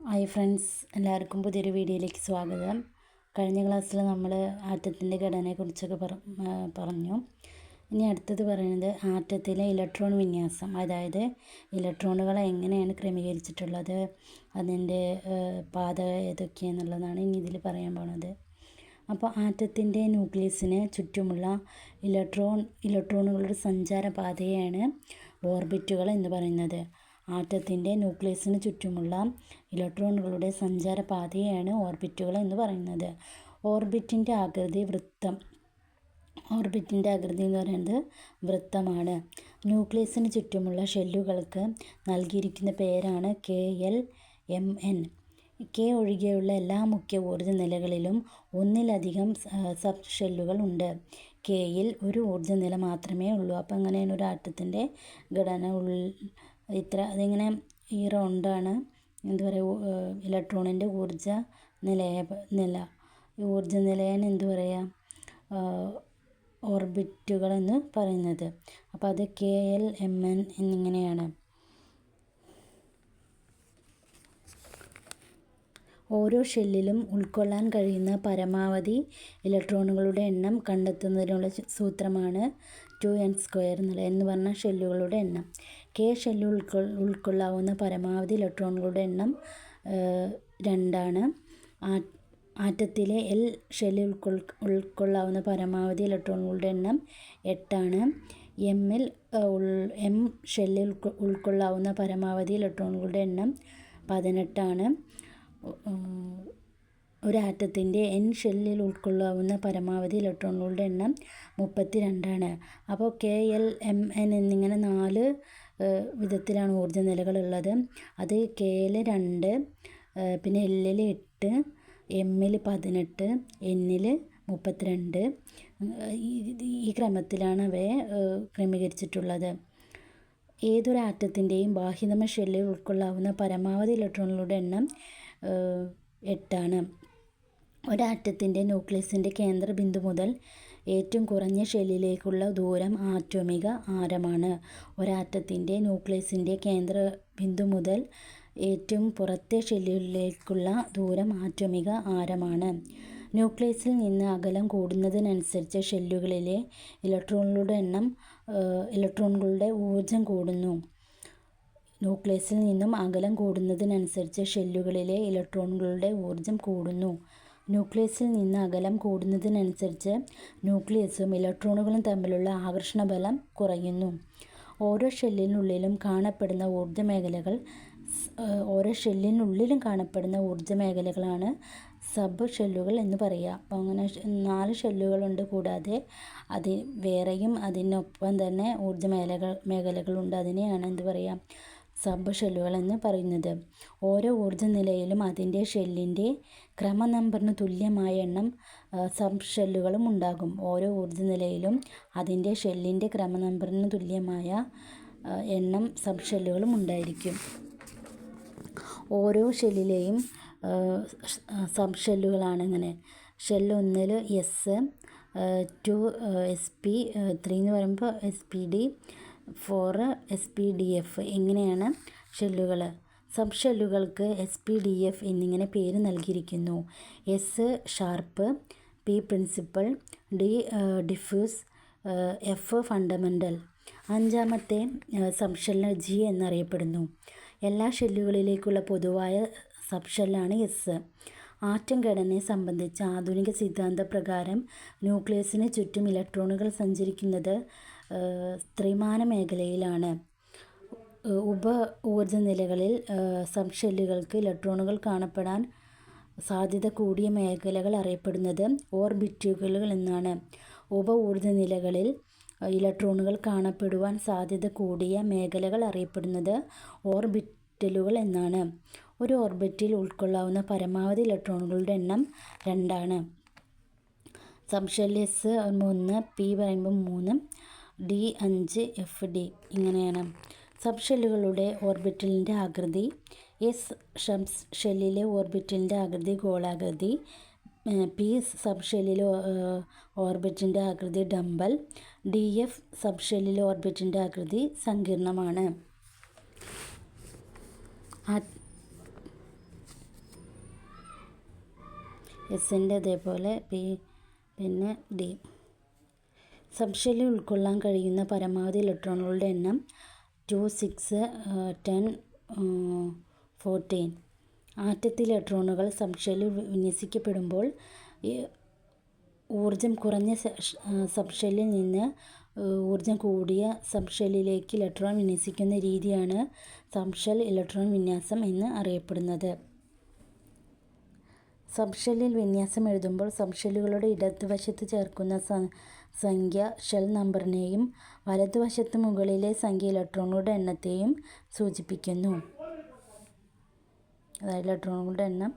Hi friends, എല്ലാവർക്കും പുതിയൊരു വീഡിയോയിലേക്ക് സ്വാഗതം. കഴിഞ്ഞ ക്ലാസ്സിൽ നമ്മൾ ആറ്റത്തിൻ്റെ ഘടനയെക്കുറിച്ചൊക്കെ പറഞ്ഞു. ഇനി അടുത്തത് പറയുന്നത് ആറ്റത്തിലെ ഇലക്ട്രോൺ വിന്യാസം, അതായത് ഇലക്ട്രോണുകളെ എങ്ങനെയാണ് ക്രമീകരിച്ചിട്ടുള്ളത്, അതിൻ്റെ പാത ഏതൊക്കെയാണെന്നുള്ളതാണ് ഇനി ഇതിൽ പറയാൻ പോകുന്നത്. അപ്പോൾ ആറ്റത്തിൻ്റെ ന്യൂക്ലിയസിന് ചുറ്റുമുള്ള ഇലക്ട്രോണുകളുടെ സഞ്ചാരപാതയാണ് ഓർബിറ്റുകൾ എന്ന് പറയുന്നത്. ആറ്റത്തിൻ്റെ ന്യൂക്ലിയസിന് ചുറ്റുമുള്ള ഇലക്ട്രോണുകളുടെ സഞ്ചാരപാതയാണ് ഓർബിറ്റുകൾ എന്ന് പറയുന്നത്. ഓർബിറ്റിൻ്റെ ആകൃതി എന്ന് പറയുന്നത് വൃത്തമാണ്. ന്യൂക്ലിയസിന് ചുറ്റുമുള്ള ഷെല്ലുകൾക്ക് നൽകിയിരിക്കുന്ന പേരാണ് KLMN. K ഒഴികെയുള്ള എല്ലാ മുഖ്യ ഊർജ്ജ നിലകളിലും ഒന്നിലധികം സബ് ഷെല്ലുകൾ ഉണ്ട്. Kയിൽ ഒരു ഊർജ്ജ നില മാത്രമേ ഉള്ളൂ. അപ്പോൾ അങ്ങനെയാണ് ഒരു ആറ്റത്തിൻ്റെ ഘടന. അതിങ്ങനെ ഈ റൗണ്ടാണ് എന്താ പറയുക, ഇലക്ട്രോണിൻ്റെ ഊർജ്ജ നിലയാണ് എന്ത് പറയുക, ഓർബിറ്റുകൾ എന്ന് പറയുന്നത്. അപ്പോൾ അത് KLMN എന്നിങ്ങനെയാണ്. ഓരോ ഷെല്ലിലും ഉൾക്കൊള്ളാൻ കഴിയുന്ന പരമാവധി ഇലക്ട്രോണുകളുടെ എണ്ണം കണ്ടെത്തുന്നതിനുള്ള സൂത്രമാണ് 2n² എന്ന് പറഞ്ഞ ഷെല്ലുകളുടെ എണ്ണം. K ഷെല്ലിൽ ഉൾക്കൊള്ളാവുന്ന പരമാവധി ഇലക്ട്രോണുകളുടെ എണ്ണം 2ആണ്. ആറ്റത്തിലെ L ഷെല്ലിൽ ഉൾക്കൊള്ളാവുന്ന പരമാവധി ഇലക്ട്രോണുകളുടെ എണ്ണം 8ആണ്. M ഷെല്ലിൽ ഉൾക്കൊള്ളാവുന്ന പരമാവധി ഇലക്ട്രോണുകളുടെ എണ്ണം 18ആണ്. ഒരു ആറ്റത്തിൻ്റെ N ഷെല്ലിൽ ഉൾക്കൊള്ളാവുന്ന പരമാവധി ഇലക്ട്രോണുകളുടെ എണ്ണം 32ആണ്. അപ്പോൾ KLMN എന്നിങ്ങനെ 4 വിധത്തിലാണ് ഊർജ്ജ നിലകളുള്ളത്. അത് Kയിൽ 2, പിന്നെ Lൽ 8, Mൽ 18, Nൽ 32. ഈ ക്രമത്തിലാണ് അവയെ ക്രമീകരിച്ചിട്ടുള്ളത്. ഏതൊരു ആറ്റത്തിൻ്റെയും ബാഹ്യതമ ഷെല്ലിൽ ഉൾക്കൊള്ളാവുന്ന പരമാവധി ഇലക്ട്രോണുകളുടെ എണ്ണം 8ആണ്. ഒരാറ്റത്തിൻ്റെ ന്യൂക്ലിയസിൻ്റെ കേന്ദ്രബിന്ദു മുതൽ ഏറ്റവും കുറഞ്ഞ ഷെല്ലിലേക്കുള്ള ദൂരം ആറ്റോമിക ആരമാണ്. ഒരാറ്റത്തിൻ്റെ ന്യൂക്ലിയസിൻ്റെ കേന്ദ്രബിന്ദു മുതൽ ഏറ്റവും പുറത്തെ ഷെല്ലിലേക്കുള്ള ദൂരം ആറ്റോമിക ആരമാണ്. ന്യൂക്ലിയസിൽ നിന്ന് അകലം കൂടുന്നതിനനുസരിച്ച് ഷെല്ലുകളിലെ ഇലക്ട്രോണുകളുടെ ഊർജ്ജം കൂടുന്നു. ന്യൂക്ലിയസിൽ നിന്നും അകലം കൂടുന്നതിനനുസരിച്ച് ഷെല്ലുകളിലെ ഇലക്ട്രോണുകളുടെ ഊർജ്ജം കൂടുന്നു. ന്യൂക്ലിയസിൽ നിന്ന് അകലം കൂടുന്നതിനനുസരിച്ച് ന്യൂക്ലിയസും ഇലക്ട്രോണുകളും തമ്മിലുള്ള ആകർഷണബലം കുറയുന്നു. ഓരോ ഷെല്ലിനുള്ളിലും കാണപ്പെടുന്ന ഊർജ്ജ മേഖലകളാണ് സബ് ഷെല്ലുകൾ എന്ന് പറയുക. അപ്പോൾ അങ്ങനെ 4 ഷെല്ലുകളുണ്ട്. കൂടാതെ വേറെയും അതിനൊപ്പം തന്നെ ഊർജ്ജ മേഖലകളുണ്ട്. അതിനെയാണ് എന്ത് പറയുക, സബ് ഷെല്ലുകൾ എന്ന് പറയുന്നത്. ഓരോ ഊർജ്ജ നിലയിലും അതിൻ്റെ ഷെല്ലിൻ്റെ ക്രമനമ്പറിന് തുല്യമായ എണ്ണം സബ് ഷെല്ലുകളും ഉണ്ടാകും. ഓരോ ഊർജ്ജ നിലയിലും അതിൻ്റെ ഷെല്ലിൻ്റെ ക്രമനമ്പറിന് തുല്യമായ എണ്ണം സബ് ഷെല്ലുകളും ഉണ്ടായിരിക്കും. ഓരോ ഷെല്ലിലെയും സബ് ഷെല്ലുകളാണ് ഇങ്ങനെ. ഷെല്ല് 1ൽ S, 2 SP, 3 എന്ന് പറയുമ്പോൾ SPD, 4 SPDF ഇങ്ങനെയാണ് ഷെല്ലുകൾ. സബ് ഷെല്ലുകൾക്ക് SPDF എന്നിങ്ങനെ പേര് നൽകിയിരിക്കുന്നു. S sharp, P principal, D diffuse, F fundamental. 5ാമത്തെ സബ് ഷെല്ല് G എന്നറിയപ്പെടുന്നു. എല്ലാ ഷെല്ലുകളിലേക്കുള്ള പൊതുവായ സബ് ഷെല്ലാണ് S. ആറ്റം ഘടനയെ സംബന്ധിച്ച ആധുനിക സിദ്ധാന്തപ്രകാരം ന്യൂക്ലിയസിന് ചുറ്റും ഇലക്ട്രോണുകൾ സഞ്ചരിക്കുന്നത് ത്രിമാന മേഖലയിലാണ്. ഉപ ഊർജ്ജ നിലകളിൽ സബ് ഷെല്ലുകൾക്ക് ഇലക്ട്രോണുകൾ കാണപ്പെടാൻ സാധ്യത കൂടിയ മേഖലകൾ അറിയപ്പെടുന്നത് ഓർബിറ്റുകൾ എന്നാണ്. ഉപ ഊർജ്ജ നിലകളിൽ ഇലക്ട്രോണുകൾ കാണപ്പെടുവാൻ സാധ്യത കൂടിയ മേഖലകൾ അറിയപ്പെടുന്നത് ഓർബിറ്റലുകൾ എന്നാണ്. ഒരു ഓർബിറ്റിൽ ഉൾക്കൊള്ളാവുന്ന പരമാവധി ഇലക്ട്രോണുകളുടെ എണ്ണം 2ആണ്. സബ് ഷെല്ല് S 1, P പറയുമ്പോൾ 3, D 5, FD ഇങ്ങനെയാണ്. സബ് ഷെല്ലുകളുടെ ഓർബിറ്റലിൻ്റെ ആകൃതി. S ഷെല്ലിലെ ഓർബിറ്റലിൻ്റെ ആകൃതി ഗോളാകൃതി. P സബ് ഷെല്ലിലെ ഓർബിറ്റിൻ്റെ ആകൃതി ഡംബൽ. DF സബ് ഷെല്ലിലെ ഓർബിറ്റിൻ്റെ ആകൃതി സങ്കീർണമാണ്. എസിൻ്റെ അതേപോലെ പി, പിന്നെ ഡി. സബ്ഷെല്ലിൽ ഉൾക്കൊള്ളാൻ കഴിയുന്ന പരമാവധി ഇലക്ട്രോണുകളുടെ എണ്ണം 2, 6, 10, 14. ആറ്റത്തിലെ ഇലക്ട്രോണുകൾ സബ്ഷെല്ലിൽ വിന്യസിക്കപ്പെടുമ്പോൾ ഊർജം കുറഞ്ഞ സബ്ഷെല്ലിൽ നിന്ന് ഊർജം കൂടിയ സബ്ഷെല്ലിലേക്ക് ഇലക്ട്രോൺ വിന്യസിക്കുന്ന രീതിയാണ് സബ്ഷെൽ ഇലക്ട്രോൺ വിന്യാസം എന്ന് അറിയപ്പെടുന്നത്. സബ്ഷെല്ലിൽ വിന്യാസം എഴുതുമ്പോൾ സബ്ഷെല്ലുകളുടെ ഇടതുവശത്ത് ചേർക്കുന്ന സംഖ്യ ഷെൽ നമ്പറിനെയും വലതുവശത്ത് മുകളിലെ സംഖ്യ ഇലക്ട്രോണുകളുടെ എണ്ണത്തെയും സൂചിപ്പിക്കുന്നു. അതായത് ഇലക്ട്രോണുകളുടെ എണ്ണം